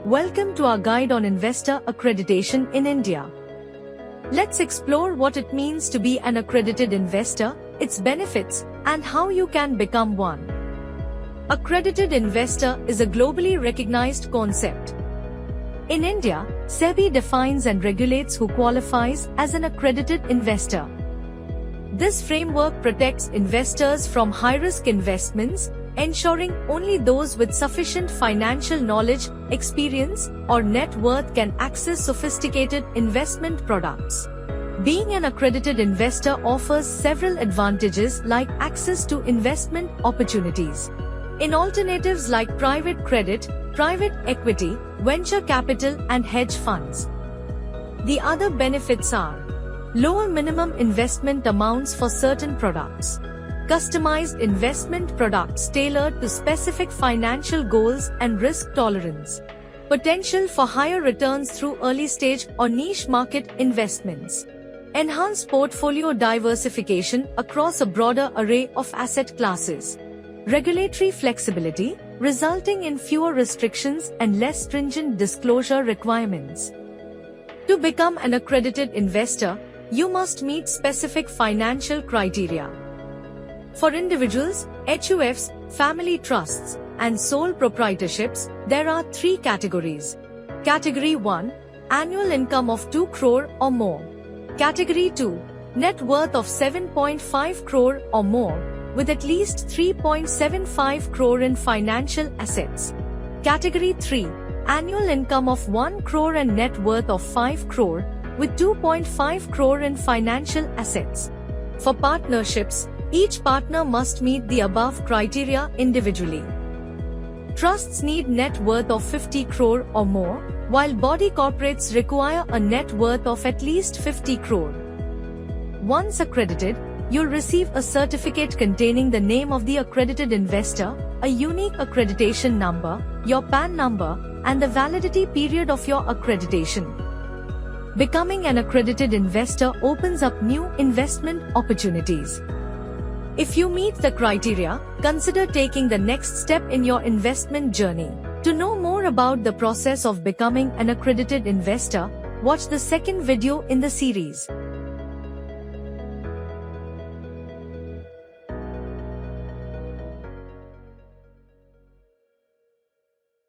Welcome to our guide on investor accreditation in India. Let's explore what it means to be an accredited investor, its benefits, and how you can become one. Accredited investor is a globally recognized concept. In India, SEBI defines and regulates who qualifies as an accredited investor. This framework protects investors from high-risk investments, ensuring only those with sufficient financial knowledge, experience, or net worth can access sophisticated investment products. Being an accredited investor offers several advantages like access to investment opportunities in alternatives like private credit, private equity, venture capital, and hedge funds. The other benefits are lower minimum investment amounts for certain products, customized investment products tailored to specific financial goals and risk tolerance, potential for higher returns through early-stage or niche market investments, enhanced portfolio diversification across a broader array of asset classes, regulatory flexibility, resulting in fewer restrictions and less stringent disclosure requirements. To become an accredited investor, you must meet specific financial criteria. For individuals, HUFs, family trusts, and sole proprietorships, there are three categories. Category 1, annual income of 2 crore or more. Category 2, net worth of 7.5 crore or more, with at least 3.75 crore in financial assets. Category 3, annual income of 1 crore and net worth of 5 crore, with 2.5 crore in financial assets. For partnerships, each partner must meet the above criteria individually. Trusts need net worth of 50 crore or more, while body corporates require a net worth of at least 50 crore. Once accredited, you'll receive a certificate containing the name of the accredited investor, a unique accreditation number, your PAN number, and the validity period of your accreditation. Becoming an accredited investor opens up new investment opportunities. If you meet the criteria, consider taking the next step in your investment journey. To know more about the process of becoming an accredited investor, watch the second video in the series.